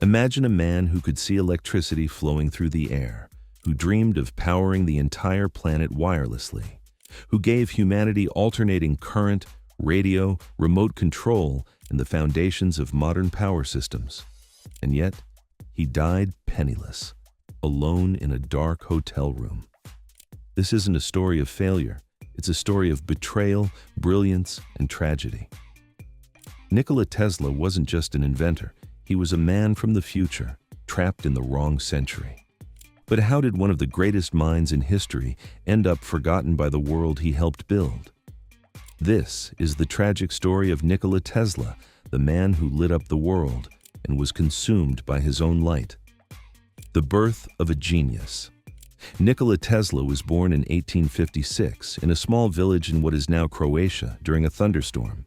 Imagine a man who could see electricity flowing through the air, who dreamed of powering the entire planet wirelessly, who gave humanity alternating current, radio, remote control, and the foundations of modern power systems. And yet, he died penniless, alone in a dark hotel room. This isn't a story of failure. It's a story of betrayal, brilliance, and tragedy. Nikola Tesla wasn't just an inventor. He was a man from the future, trapped in the wrong century. But how did one of the greatest minds in history end up forgotten by the world he helped build? This is the tragic story of Nikola Tesla, the man who lit up the world and was consumed by his own light. The birth of a genius. Nikola Tesla was born in 1856 in a small village in what is now Croatia during a thunderstorm.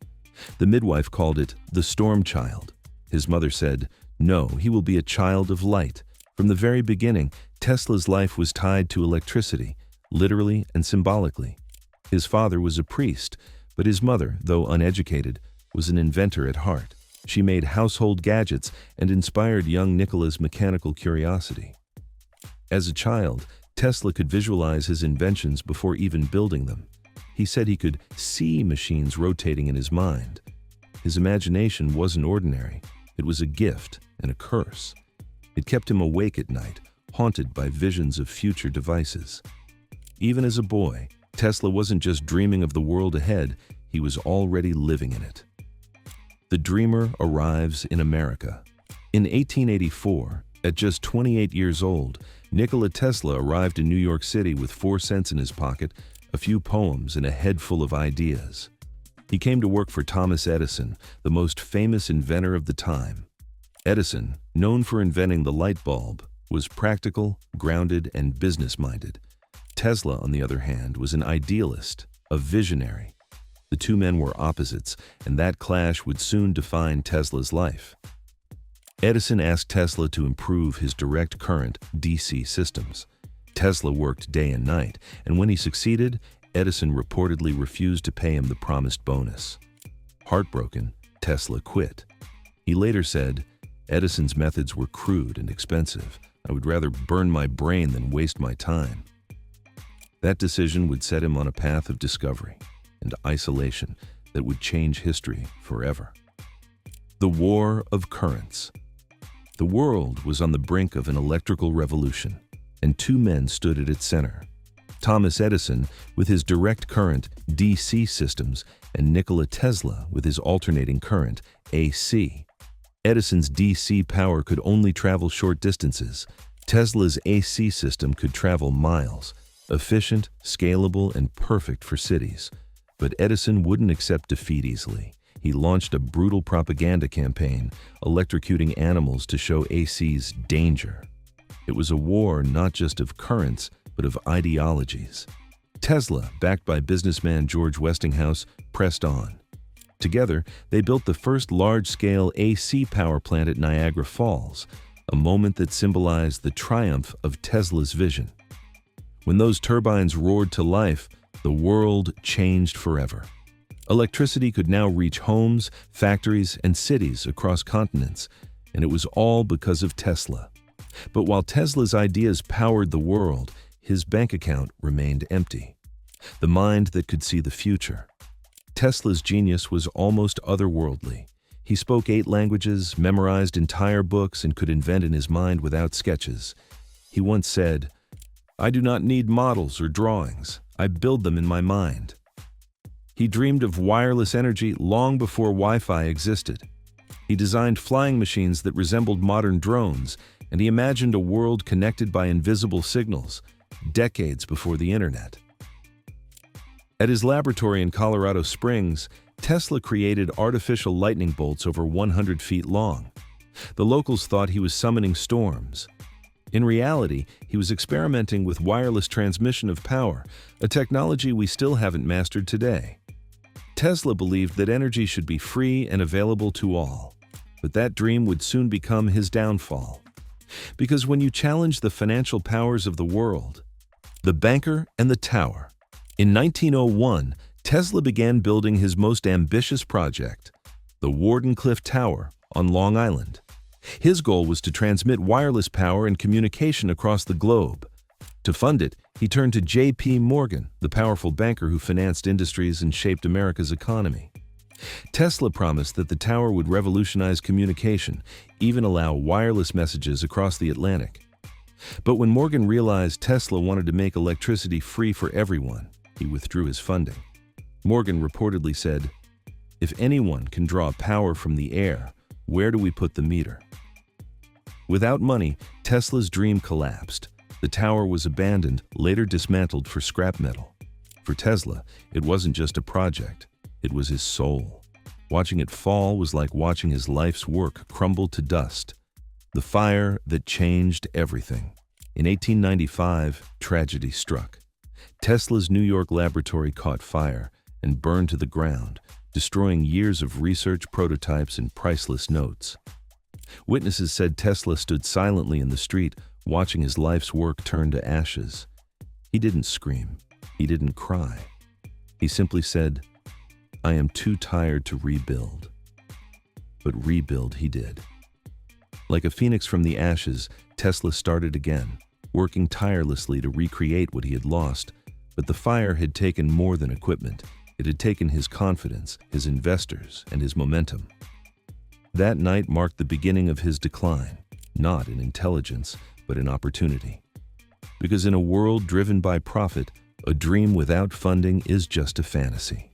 The midwife called it the storm child. His mother said, "No, he will be a child of light." From the very beginning, Tesla's life was tied to electricity, literally and symbolically. His father was a priest, but his mother, though uneducated, was an inventor at heart. She made household gadgets and inspired young Nikola's mechanical curiosity. As a child, Tesla could visualize his inventions before even building them. He said he could see machines rotating in his mind. His imagination wasn't ordinary. It was a gift and a curse. It kept him awake at night, haunted by visions of future devices. Even as a boy, Tesla wasn't just dreaming of the world ahead, he was already living in it. The dreamer arrives in America. In 1884, at just 28 years old, Nikola Tesla arrived in New York City with 4 cents in his pocket, a few poems, and a head full of ideas. He came to work for Thomas Edison, the most famous inventor of the time. Edison, known for inventing the light bulb, was practical, grounded, and business-minded. Tesla, on the other hand, was an idealist, a visionary. The two men were opposites, and that clash would soon define Tesla's life. Edison asked Tesla to improve his direct current DC systems. Tesla worked day and night, and when he succeeded, Edison reportedly refused to pay him the promised bonus. Heartbroken, Tesla quit. He later said, "Edison's methods were crude and expensive. I would rather burn my brain than waste my time." That decision would set him on a path of discovery and isolation that would change history forever. The War of Currents. The world was on the brink of an electrical revolution, and 2 men stood at its center. Thomas Edison with his direct current DC systems and Nikola Tesla with his alternating current AC. Edison's DC power could only travel short distances. Tesla's AC system could travel miles, efficient, scalable, and perfect for cities. But Edison wouldn't accept defeat easily. He launched a brutal propaganda campaign, electrocuting animals to show AC's danger. It was a war not just of currents, but of ideologies. Tesla, backed by businessman George Westinghouse, pressed on. Together, they built the first large-scale AC power plant at Niagara Falls, a moment that symbolized the triumph of Tesla's vision. When those turbines roared to life, the world changed forever. Electricity could now reach homes, factories, and cities across continents, and it was all because of Tesla. But while Tesla's ideas powered the world, his bank account remained empty. The mind that could see the future. Tesla's genius was almost otherworldly. He spoke 8 languages, memorized entire books, and could invent in his mind without sketches. He once said, "I do not need models or drawings. I build them in my mind." He dreamed of wireless energy long before Wi-Fi existed. He designed flying machines that resembled modern drones, and he imagined a world connected by invisible signals, decades before the internet. At his laboratory in Colorado Springs, Tesla created artificial lightning bolts over 100 feet long. The locals thought he was summoning storms. In reality, he was experimenting with wireless transmission of power, a technology we still haven't mastered today. Tesla believed that energy should be free and available to all, but that dream would soon become his downfall. Because when you challenge the financial powers of the world, the banker and the tower. In 1901, Tesla began building his most ambitious project, the Wardenclyffe Tower on Long Island. His goal was to transmit wireless power and communication across the globe. To fund it, he turned to J.P. Morgan, the powerful banker who financed industries and shaped America's economy. Tesla promised that the tower would revolutionize communication, even allow wireless messages across the Atlantic. But when Morgan realized Tesla wanted to make electricity free for everyone, he withdrew his funding. Morgan reportedly said, "If anyone can draw power from the air, where do we put the meter?" Without money, Tesla's dream collapsed. The tower was abandoned, later dismantled for scrap metal. For Tesla, it wasn't just a project, it was his soul. Watching it fall was like watching his life's work crumble to dust. The fire that changed everything. In 1895, tragedy struck. Tesla's New York laboratory caught fire and burned to the ground, destroying years of research, prototypes, and priceless notes. Witnesses said Tesla stood silently in the street, watching his life's work turn to ashes. He didn't scream. He didn't cry. He simply said, "I am too tired to rebuild." But rebuild he did. Like a phoenix from the ashes, Tesla started again, working tirelessly to recreate what he had lost. But the fire had taken more than equipment. It had taken his confidence, his investors, and his momentum. That night marked the beginning of his decline, not in intelligence, but in opportunity. Because in a world driven by profit, a dream without funding is just a fantasy.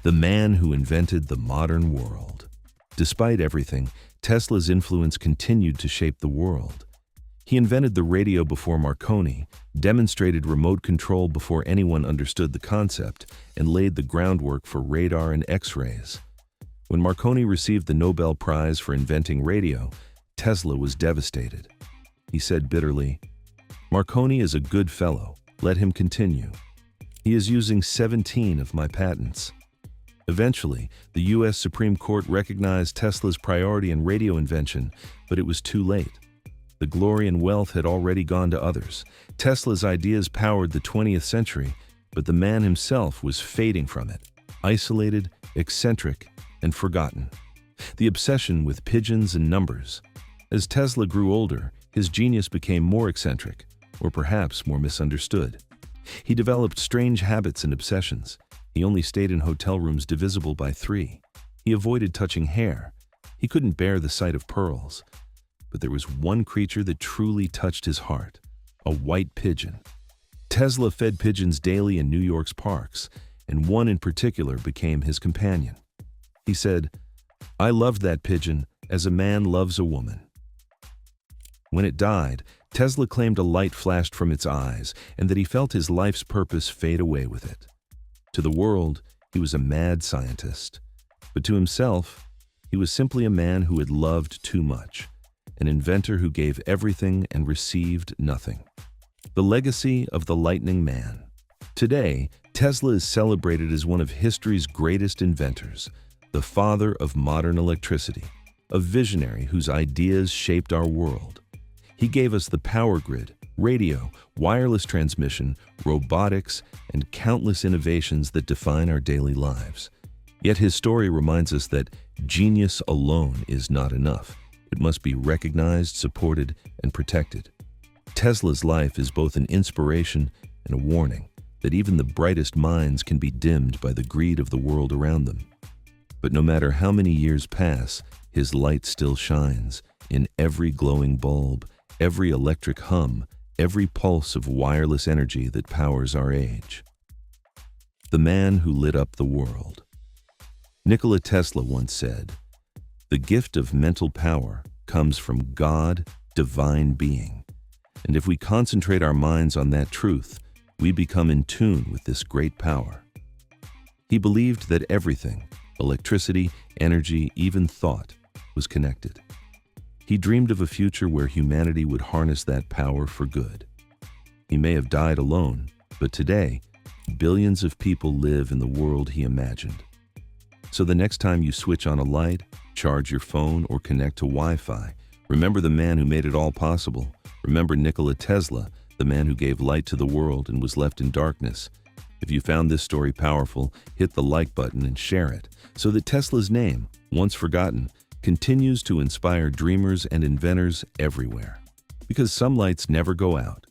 The man who invented the modern world. Despite everything, Tesla's influence continued to shape the world. He invented the radio before Marconi, demonstrated remote control before anyone understood the concept, and laid the groundwork for radar and X-rays. When Marconi received the Nobel Prize for inventing radio, Tesla was devastated. He said bitterly, "Marconi is a good fellow. Let him continue. He is using 17 of my patents." Eventually, the U.S. Supreme Court recognized Tesla's priority in radio invention, but it was too late. The glory and wealth had already gone to others. Tesla's ideas powered the 20th century, but the man himself was fading from it, isolated, eccentric, and forgotten. The obsession with pigeons and numbers. As Tesla grew older, his genius became more eccentric, or perhaps more misunderstood. He developed strange habits and obsessions. He only stayed in hotel rooms divisible by 3. He avoided touching hair. He couldn't bear the sight of pearls. But there was one creature that truly touched his heart, a white pigeon. Tesla fed pigeons daily in New York's parks, and one in particular became his companion. He said, "I loved that pigeon as a man loves a woman." When it died, Tesla claimed a light flashed from its eyes and that he felt his life's purpose fade away with it. To the world, he was a mad scientist. But to himself, he was simply a man who had loved too much, an inventor who gave everything and received nothing. The legacy of the Lightning Man. Today, Tesla is celebrated as one of history's greatest inventors, the father of modern electricity, a visionary whose ideas shaped our world. He gave us the power grid, radio, wireless transmission, robotics, and countless innovations that define our daily lives. Yet his story reminds us that genius alone is not enough. It must be recognized, supported, and protected. Tesla's life is both an inspiration and a warning that even the brightest minds can be dimmed by the greed of the world around them. But no matter how many years pass, his light still shines in every glowing bulb, every electric hum, every pulse of wireless energy that powers our age. The man who lit up the world. Nikola Tesla once said, "The gift of mental power comes from God, divine being. And if we concentrate our minds on that truth, we become in tune with this great power." He believed that everything, electricity, energy, even thought, was connected. He dreamed of a future where humanity would harness that power for good. He may have died alone, but today, billions of people live in the world he imagined. So the next time you switch on a light, charge your phone, or connect to Wi-Fi, remember the man who made it all possible. Remember Nikola Tesla, the man who gave light to the world and was left in darkness. If you found this story powerful, hit the like button and share it so that Tesla's name, once forgotten, continues to inspire dreamers and inventors everywhere. Because some lights never go out,